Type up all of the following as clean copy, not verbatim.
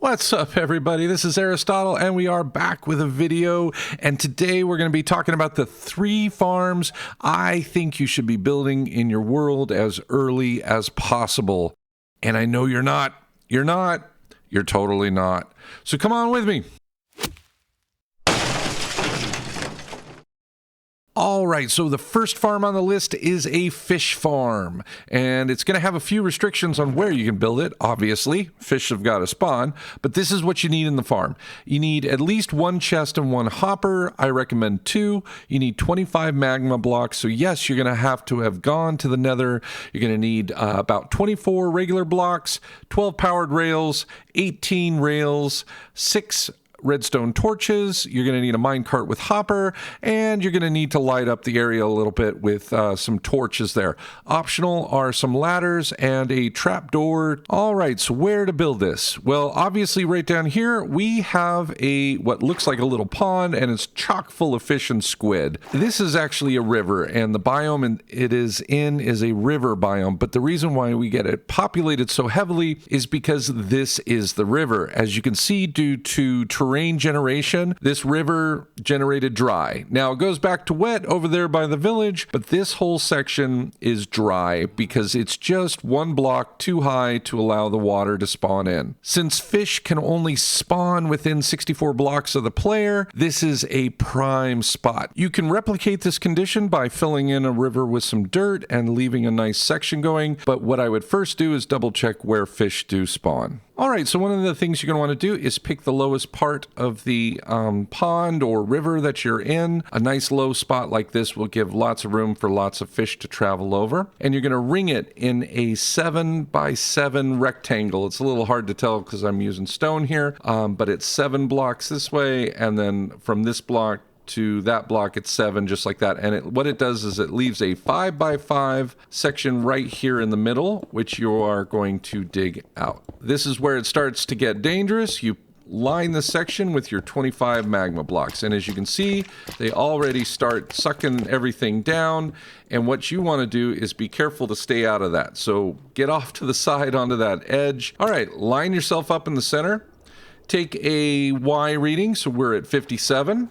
What's up, everybody? This is Aristotle, and we are back with a video. And today we're going to be talking about the 3 farms I think you should be building in your world as early as possible. And I know you're not. You're not. You're totally not. So come on with me. All right, so the first farm on the list is a fish farm, and it's going to have a few restrictions on where you can build it. Obviously, fish have got to spawn, but this is what you need in the farm. You need at least 1 chest and 1 hopper. I recommend 2. You need 25 magma blocks, so yes, you're going to have gone to the nether. You're going to need about 24 regular blocks, 12 powered rails, 18 rails, 6 redstone torches. You're going to need a minecart with hopper, and you're going to need to light up the area a little bit with some torches there. Optional are some ladders and a trapdoor. All right, so where to build this? Well, obviously right down here we have what looks like a little pond, and it's chock full of fish and squid. This is actually a river, and the biome it is in is a river biome, but the reason why we get it populated so heavily is because this is the river. As you can see, due to terrain generation, this river generated dry. Now it goes back to wet over there by the village, but this whole section is dry because it's just 1 block too high to allow the water to spawn in. Since fish can only spawn within 64 blocks of the player, this is a prime spot. You can replicate this condition by filling in a river with some dirt and leaving a nice section going, but what I would first do is double check where fish do spawn. All right, so one of the things you're going to want to do is pick the lowest part of the pond or river that you're in. A nice low spot like this will give lots of room for lots of fish to travel over. And you're going to ring it in a 7 by 7 rectangle. It's a little hard to tell because I'm using stone here, but it's 7 blocks this way, and then from this block to that block it's 7, just like that. And what it does is it leaves a 5 by 5 section right here in the middle, which you are going to dig out. This is where it starts to get dangerous. You line the section with your 25 magma blocks, and as you can see, they already start sucking everything down, and what you want to do is be careful to stay out of that. So get off to the side onto that edge. All right, line yourself up in the center. Take a Y reading, so we're at 57.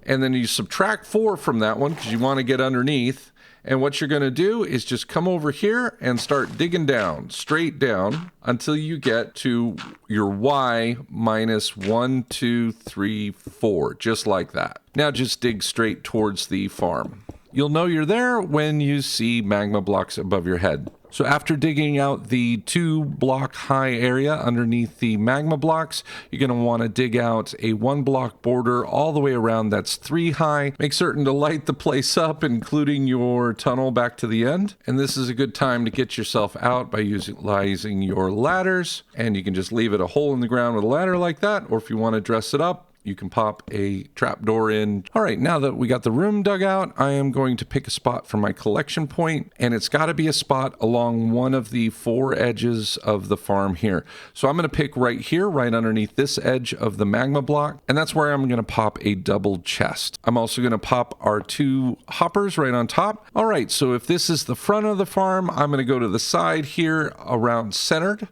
And then you subtract 4 from that one because you want to get underneath. And what you're going to do is just come over here and start digging down, straight down, until you get to your Y minus 1, 2, 3, 4, just like that. Now just dig straight towards the farm. You'll know you're there when you see magma blocks above your head. So after digging out the 2 block high area underneath the magma blocks, you're going to want to dig out a 1 block border all the way around that's 3 high. Make certain to light the place up, including your tunnel back to the end. And this is a good time to get yourself out by utilizing your ladders. And you can just leave it a hole in the ground with a ladder like that, or if you want to dress it up, you can pop a trapdoor in. All right, now that we got the room dug out, I am going to pick a spot for my collection point, and it's got to be a spot along one of the 4 edges of the farm here. So I'm going to pick right here, right underneath this edge of the magma block, and that's where I'm going to pop a double chest. I'm also going to pop our 2 hoppers right on top. All right, so if this is the front of the farm, I'm going to go to the side here around centered.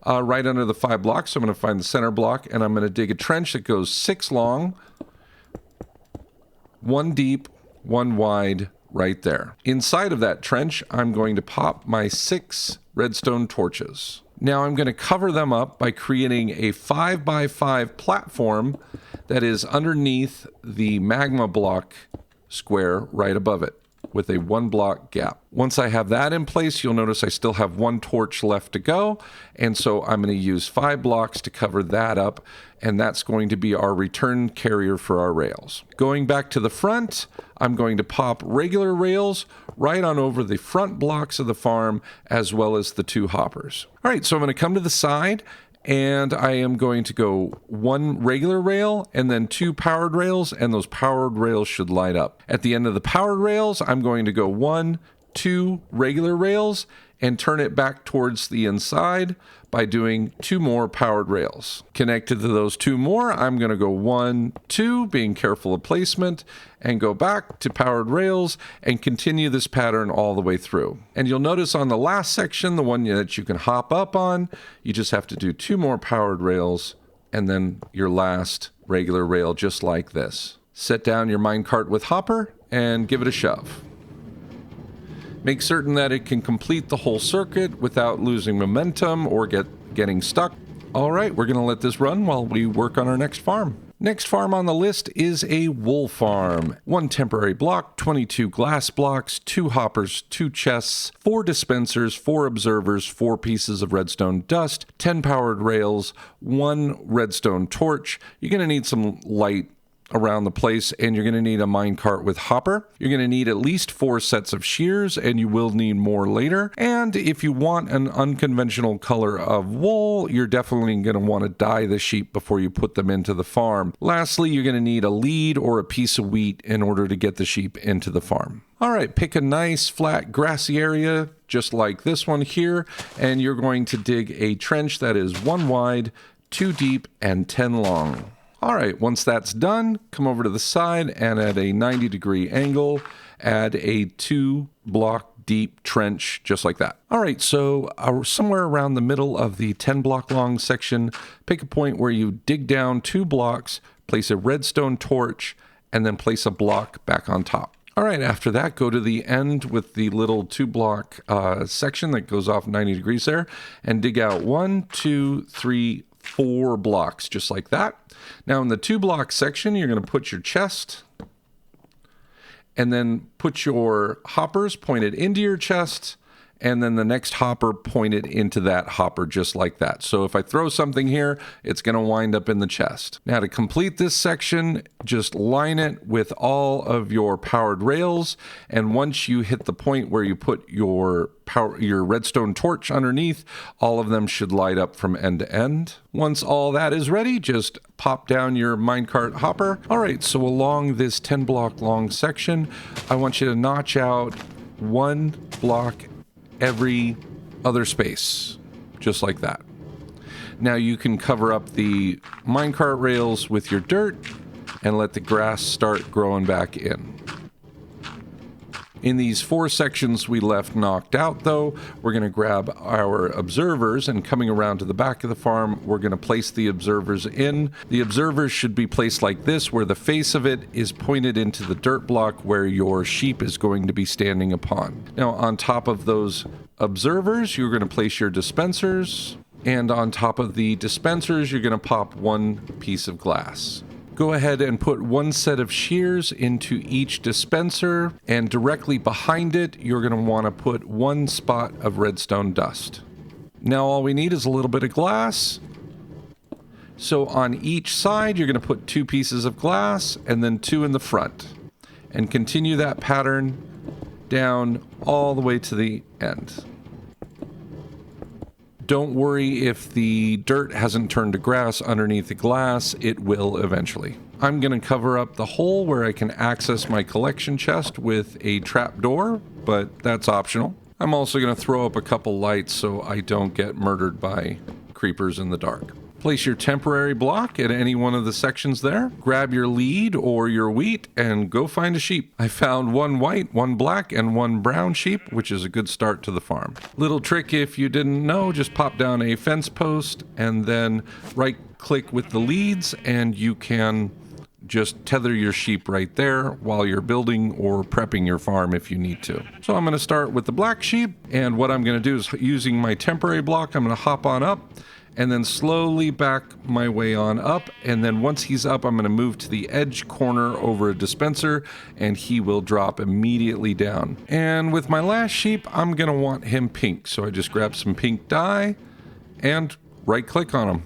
Right under the 5 blocks. So I'm going to find the center block, and I'm going to dig a trench that goes 6 long, 1 deep, 1 wide right there. Inside of that trench, I'm going to pop my 6 redstone torches. Now I'm going to cover them up by creating a 5 by 5 platform that is underneath the magma block square right above it, with a 1 block gap. Once I have that in place, you'll notice I still have 1 torch left to go, and so I'm going to use 5 blocks to cover that up, and that's going to be our return carrier for our rails. Going back to the front, I'm going to pop regular rails right on over the front blocks of the farm, as well as the 2 hoppers. All right, so I'm going to come to the side, and I am going to go 1 regular rail and then 2 powered rails, and those powered rails should light up. At the end of the powered rails, I'm going to go 1, 2 regular rails and turn it back towards the inside by doing 2 more powered rails. Connected to those 2 more, I'm going to go 1, 2, being careful of placement, and go back to powered rails and continue this pattern all the way through. And you'll notice on the last section, the one that you can hop up on, you just have to do 2 more powered rails and then your last regular rail just like this. Set down your minecart with hopper and give it a shove. Make certain that it can complete the whole circuit without losing momentum or getting stuck. All right, we're going to let this run while we work on our next farm. Next farm on the list is a wool farm. 1 temporary block, 22 glass blocks, 2 hoppers, 2 chests, 4 dispensers, 4 observers, 4 pieces of redstone dust, 10 powered rails, 1 redstone torch. You're going to need some light around the place, and you're going to need a minecart with hopper. You're going to need at least 4 sets of shears, and you will need more later. And if you want an unconventional color of wool, you're definitely going to want to dye the sheep before you put them into the farm. Lastly, you're going to need a lead or a piece of wheat in order to get the sheep into the farm. All right, pick a nice flat grassy area just like this one here, and you're going to dig a trench that is 1 wide, 2 deep, and 10 long. All right, once that's done, come over to the side and at a 90-degree angle, add a 2-block deep trench just like that. All right, so somewhere around the middle of the 10-block long section, pick a point where you dig down 2 blocks, place a redstone torch, and then place a block back on top. All right, after that, go to the end with the little 2-block section that goes off 90 degrees there, and dig out 1, 2, 3, 4 blocks, just like that. Now in the 2-block section, you're going to put your chest, and then put your hoppers pointed into your chest, and then the next hopper pointed into that hopper just like that. So if I throw something here, it's going to wind up in the chest. Now to complete this section, just line it with all of your powered rails, and once you hit the point where you put your redstone torch underneath, all of them should light up from end to end. Once all that is ready, just pop down your minecart hopper. All right, so along this 10-block long section, I want you to notch out 1 block every other space, just like that. Now you can cover up the minecart rails with your dirt and let the grass start growing back in. In these 4 sections we left knocked out though, we're going to grab our observers, and coming around to the back of the farm, we're going to place the observers in. The observers should be placed like this, where the face of it is pointed into the dirt block where your sheep is going to be standing upon. Now on top of those observers, you're going to place your dispensers, and on top of the dispensers, you're going to pop 1 piece of glass. Go ahead and put 1 set of shears into each dispenser, and directly behind it, you're going to want to put 1 spot of redstone dust. Now all we need is a little bit of glass. So on each side, you're going to put 2 pieces of glass and then 2 in the front, and continue that pattern down all the way to the end. Don't worry if the dirt hasn't turned to grass underneath the glass, it will eventually. I'm going to cover up the hole where I can access my collection chest with a trapdoor, but that's optional. I'm also going to throw up a couple lights so I don't get murdered by creepers in the dark. Place your temporary block at any one of the sections there. Grab your lead or your wheat and go find a sheep. I found 1 white, 1 black, and 1 brown sheep, which is a good start to the farm. Little trick if you didn't know, just pop down a fence post and then right click with the leads, and you can just tether your sheep right there while you're building or prepping your farm if you need to. So I'm going to start with the black sheep, and what I'm going to do is, using my temporary block, I'm going to hop on up and then slowly back my way on up, and then once he's up, I'm going to move to the edge corner over a dispenser, and he will drop immediately down. And with my last sheep, I'm going to want him pink, so I just grab some pink dye and right click on him.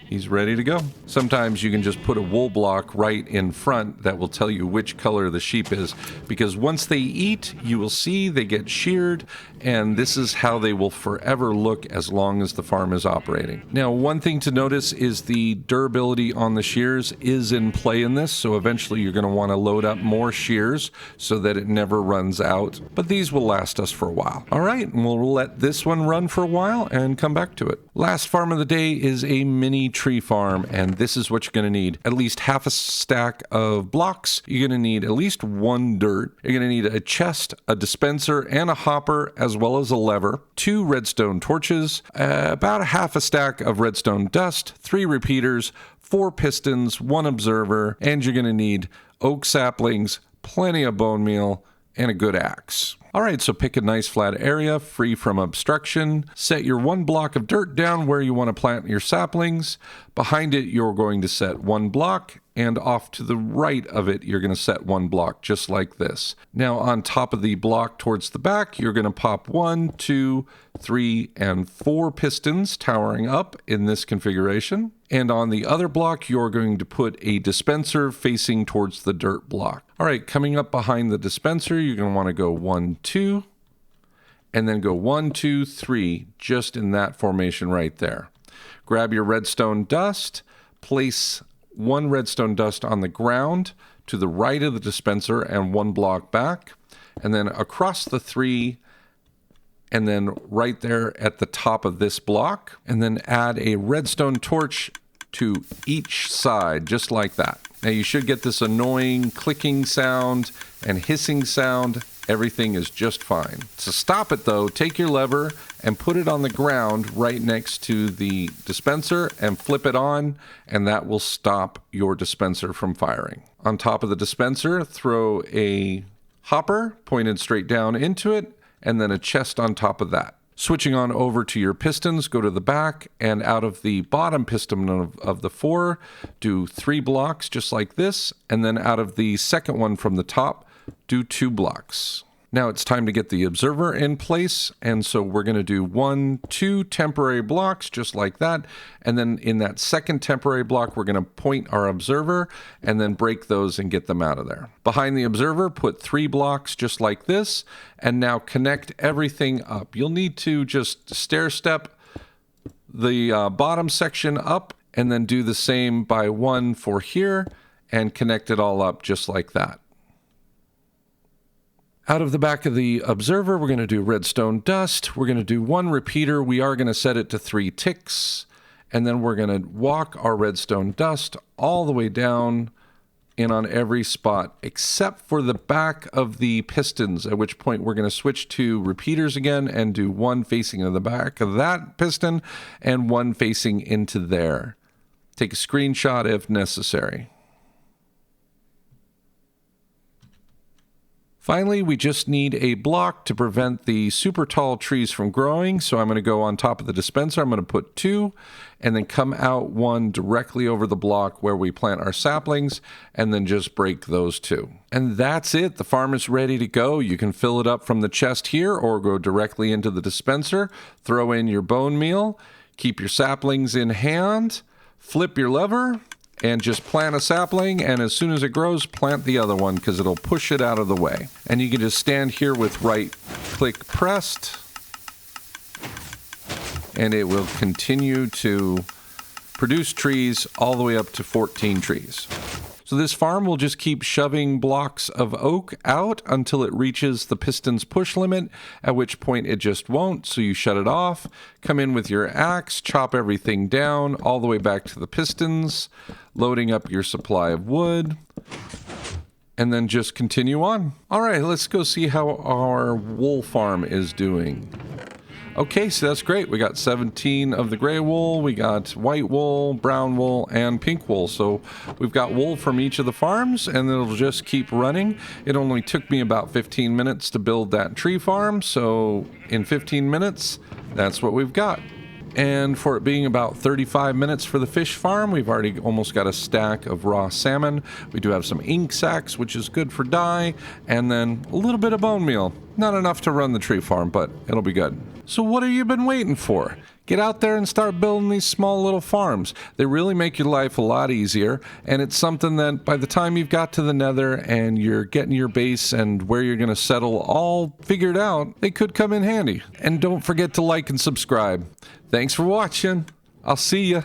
He's ready to go. Sometimes you can just put a wool block right in front that will tell you which color the sheep is, because once they eat, you will see they get sheared, and this is how they will forever look as long as the farm is operating. Now, one thing to notice is the durability on the shears is in play in this, so eventually you're going to want to load up more shears so that it never runs out, but these will last us for a while. All right, and we'll let this one run for a while and come back to it. Last farm of the day is a mini tree farm, and this is what you're going to need. At least half a stack of blocks. You're going to need at least 1 dirt. You're going to need a chest, a dispenser, and a hopper, as as well as a lever, 2 redstone torches, about a half a stack of redstone dust, 3 repeaters, 4 pistons, 1 observer, and you're going to need oak saplings, plenty of bone meal, and a good axe. All right, so pick a nice flat area free from obstruction. Set your 1 block of dirt down where you want to plant your saplings. Behind it, you're going to set 1 block, and off to the right of it, you're going to set 1 block, just like this. Now, on top of the block towards the back, you're going to pop 1, 2, 3, and 4 pistons towering up in this configuration. And on the other block, you're going to put a dispenser facing towards the dirt block. All right, coming up behind the dispenser, you're going to want to go 1, 2, and then go 1, 2, 3, just in that formation right there. Grab your redstone dust, place 1 redstone dust on the ground to the right of the dispenser and 1 block back, and then across the 3, and then right there at the top of this block, and then add a redstone torch to each side, just like that. Now you should get this annoying clicking sound and hissing sound. Everything is just fine. To stop it though, take your lever and put it on the ground right next to the dispenser and flip it on, and that will stop your dispenser from firing. On top of the dispenser, throw a hopper pointed straight down into it, and then a chest on top of that. Switching on over to your pistons, go to the back, and out of the bottom piston of the 4, do 3 blocks just like this, and then out of the second one from the top, do 2 blocks. Now it's time to get the observer in place, and so we're going to do 1, 2 temporary blocks just like that, and then in that second temporary block we're going to point our observer and then break those and get them out of there. Behind the observer, put 3 blocks just like this, and now connect everything up. You'll need to just stair step the bottom section up and then do the same by 1 for here and connect it all up just like that. Out of the back of the observer, we're going to do redstone dust. We're going to do 1 repeater. We are going to set it to 3 ticks. And then we're going to walk our redstone dust all the way down in on every spot except for the back of the pistons, at which point we're going to switch to repeaters again and do 1 facing in the back of that piston and 1 facing into there. Take a screenshot if necessary. Finally, we just need a block to prevent the super tall trees from growing. So I'm going to go on top of the dispenser. I'm going to put 2 and then come out 1 directly over the block where we plant our saplings and then just break those 2. And that's it. The farm is ready to go. You can fill it up from the chest here or go directly into the dispenser. Throw in your bone meal. Keep your saplings in hand. Flip your lever. And just plant a sapling, and as soon as it grows, plant the other one because it'll push it out of the way. And you can just stand here with right click pressed, and it will continue to produce trees all the way up to 14 trees. So this farm will just keep shoving blocks of oak out until it reaches the piston's push limit, at which point it just won't, so you shut it off, come in with your axe, chop everything down all the way back to the pistons, loading up your supply of wood, and then just continue on. All right, let's go see how our wool farm is doing. Okay, so that's great. We got 17 of the gray wool, we got white wool, brown wool, and pink wool. So we've got wool from each of the farms, and it'll just keep running. It only took me about 15 minutes to build that tree farm, so in 15 minutes, that's what we've got. And for it being about 35 minutes for the fish farm, we've already almost got a stack of raw salmon. We do have some ink sacs, which is good for dye, and then a little bit of bone meal. Not enough to run the tree farm, but it'll be good. So what have you been waiting for? Get out there and start building these small little farms. They really make your life a lot easier, and it's something that by the time you've got to the nether and you're getting your base and where you're going to settle all figured out, they could come in handy. And don't forget to like and subscribe. Thanks for watching. I'll see ya.